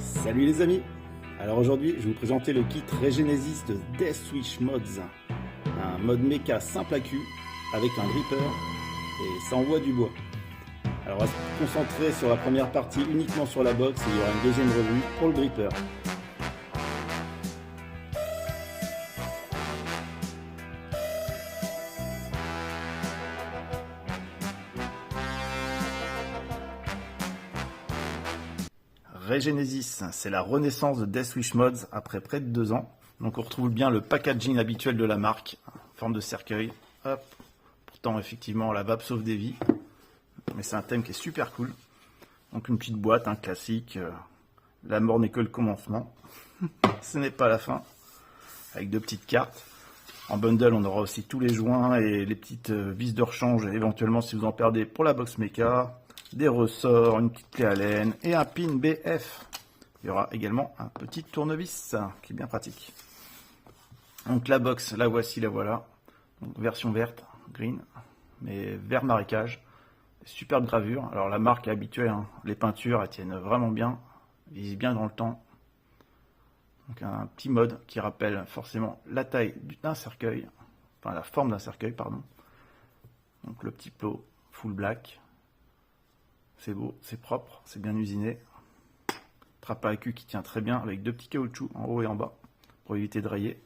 Salut les amis. Alors aujourd'hui je vais vous présenter le kit Regenesis de Deathwish Mods. Un mode mecha simple à cul avec un gripper et ça envoie du bois. Alors on va se concentrer sur la première partie uniquement sur la box et il y aura une deuxième revue pour le gripper. Regenesis, c'est la renaissance de Deathwish Mods après près de 2 ans. Donc on retrouve bien le packaging habituel de la marque, en forme de cercueil. Hop. Pourtant effectivement la vape sauve des vies, mais c'est un thème qui est super cool. Donc une petite boîte, un classique. La mort n'est que le commencement. Ce n'est pas la fin. Avec 2 petites cartes. En bundle on aura aussi tous les joints et les petites vis de rechange, éventuellement si vous en perdez pour la box mecha. Des ressorts, une petite clé Allen et un pin BF. Il y aura également un petit tournevis qui est bien pratique. Donc la box, la voici, la voilà. Donc, version verte, green, mais vert marécage. Superbe gravure. Alors la marque est habituelle, hein. Les peintures elles tiennent vraiment bien, visent bien dans le temps. Donc un petit mode qui rappelle forcément la taille d'un cercueil, enfin la forme d'un cercueil, pardon. Donc le petit plot full black. C'est beau, c'est propre, c'est bien usiné. Trappe à cul qui tient très bien avec 2 petits caoutchoucs en haut et en bas pour éviter de rayer.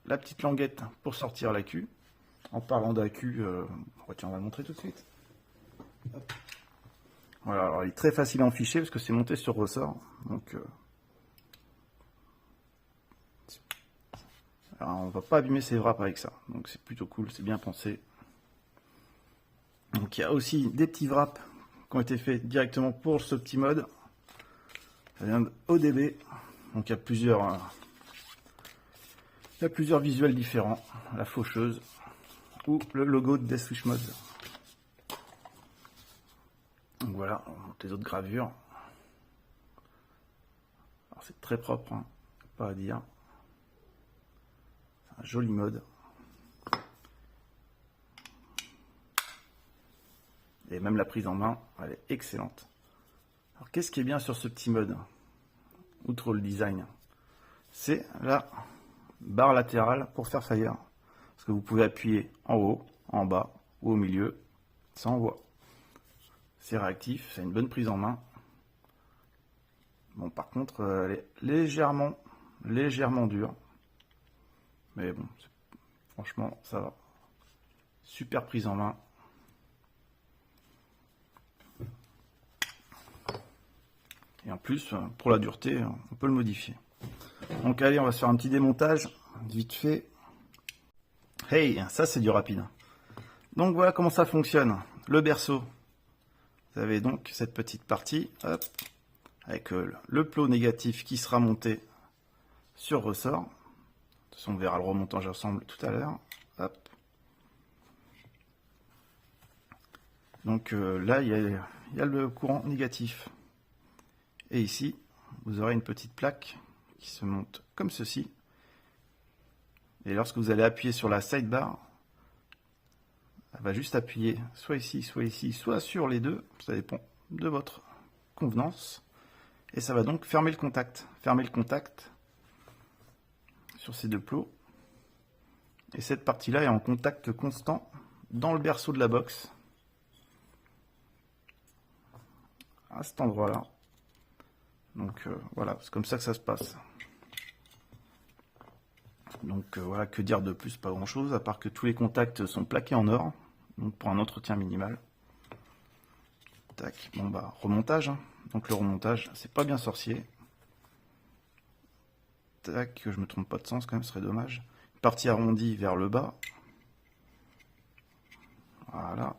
La petite languette pour sortir la queue. En parlant d'accu, tiens, on va le montrer tout de suite. Hop. Voilà, alors il est très facile à enficher parce que c'est monté sur ressort. Donc, alors on va pas abîmer ses wraps avec ça. Donc c'est plutôt cool, c'est bien pensé. Donc il y a aussi des petits wraps qui ont été faits directement pour ce petit mode. Ça vient de ODB. Donc il y a plusieurs visuels différents. La faucheuse ou le logo de Deathwish Mods. Donc voilà, on monte les autres gravures. Alors c'est très propre, hein, pas à dire. C'est un joli mode. Et même la prise en main, elle est excellente. Alors qu'est-ce qui est bien sur ce petit mode, outre le design? C'est la barre latérale pour faire fire. Parce que vous pouvez appuyer en haut, en bas ou au milieu, ça envoie. C'est réactif, c'est une bonne prise en main. Bon, par contre, elle est légèrement dure. Mais bon, franchement, ça va. Super prise en main. Et en plus, pour la dureté, on peut le modifier. Donc allez, on va se faire un petit démontage, vite fait. Hey, ça c'est du rapide. Donc voilà comment ça fonctionne. Le berceau. Vous avez donc cette petite partie, hop, avec le plot négatif qui sera monté sur ressort. De toute façon, on verra le remontage ensemble tout à l'heure. Hop. Donc là, il y a le courant négatif. Et ici, vous aurez une petite plaque qui se monte comme ceci. Et lorsque vous allez appuyer sur la sidebar, elle va juste appuyer soit ici, soit sur les deux. Ça dépend de votre convenance. Et ça va donc fermer le contact. Fermer le contact sur ces 2 plots. Et cette partie-là est en contact constant dans le berceau de la box. À cet endroit-là. Donc voilà, c'est comme ça que ça se passe. Donc voilà, que dire de plus? Pas grand chose, à part que tous les contacts sont plaqués en or, donc pour un entretien minimal. Tac, bon bah, remontage. Hein. Donc le remontage, c'est pas bien sorcier. Tac, que je me trompe pas de sens quand même, ce serait dommage. Une partie arrondie vers le bas. Voilà.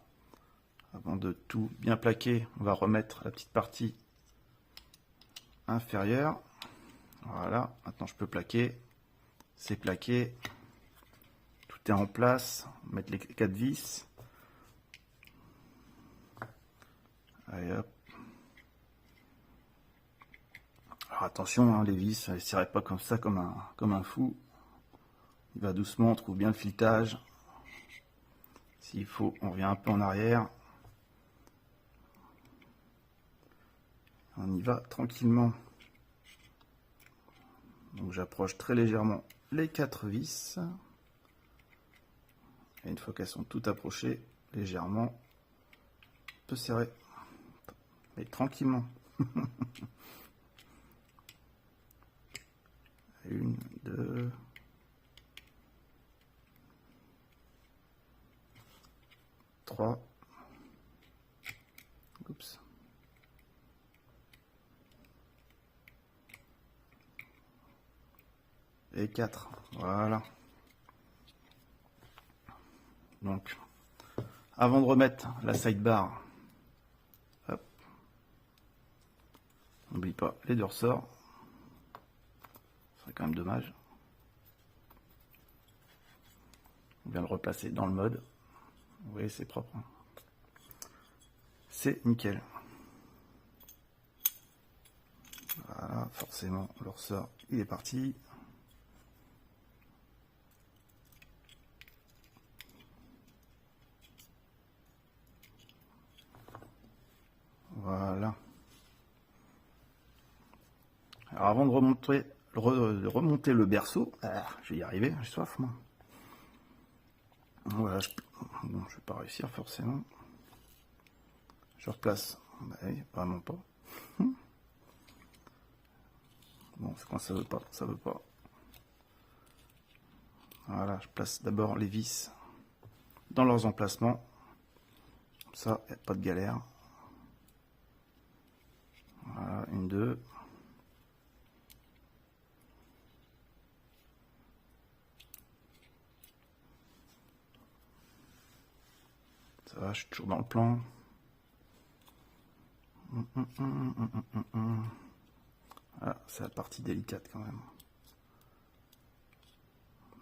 Avant de tout bien plaquer, on va remettre la petite partie inférieure. Voilà, maintenant je peux plaquer. C'est plaqué. Tout est en place. On va mettre les 4 vis. Allez hop. Alors attention, hein, les vis, ne tirez pas comme ça, comme un fou. Il va doucement, on trouve bien le filetage. S'il faut, on revient un peu en arrière. On y va tranquillement. Donc j'approche très légèrement les 4 vis. Et une fois qu'elles sont toutes approchées, légèrement, un peu serré. Mais tranquillement. 1, 2, 3. Oups. Et 4. Voilà. Donc, avant de remettre la sidebar, hop, n'oublie pas les 2 ressorts. Ce serait quand même dommage. On vient le replacer dans le mode. Vous voyez, c'est propre. C'est nickel. Voilà, forcément, le ressort, il est parti. Voilà. Alors avant de remonter le berceau, je vais y arriver, j'ai soif moi. Voilà, bon, je vais pas réussir forcément. Je replace, bah, oui, vraiment pas. Bon, c'est quand ça veut pas, ça veut pas. Voilà, je place d'abord les vis dans leurs emplacements. Comme ça, il n'y a pas de galère. Voilà, 1, 2. Ça va, je suis toujours dans le plan. Ah, c'est la partie délicate quand même.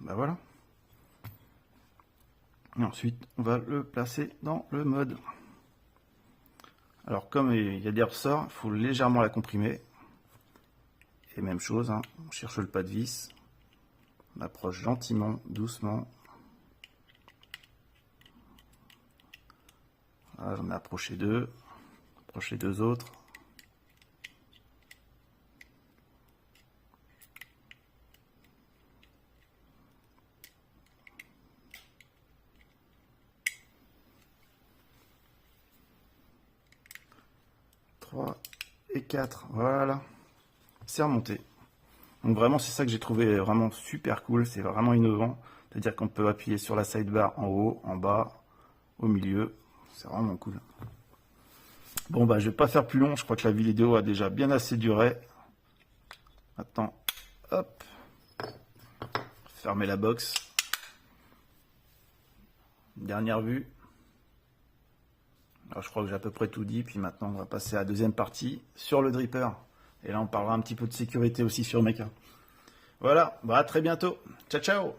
Ben voilà. Et ensuite, on va le placer dans le mode. Alors, comme il y a des ressorts, il faut légèrement la comprimer. Et même chose, hein, on cherche le pas de vis. On approche gentiment, doucement. Voilà, j'en ai approché 2. Approche les 2 autres. Et 4, voilà, c'est remonté. Donc vraiment c'est ça que j'ai trouvé vraiment super cool, c'est vraiment innovant, c'est à dire qu'on peut appuyer sur la sidebar en haut, en bas, au milieu, c'est vraiment cool. Bon bah je vais pas faire plus long, je crois que la vidéo a déjà bien assez duré. Maintenant, hop, fermer la box, dernière vue. Alors je crois que j'ai à peu près tout dit, puis maintenant on va passer à la deuxième partie sur le dripper. Et là on parlera un petit peu de sécurité aussi sur Mecha. Voilà, bah à très bientôt. Ciao ciao.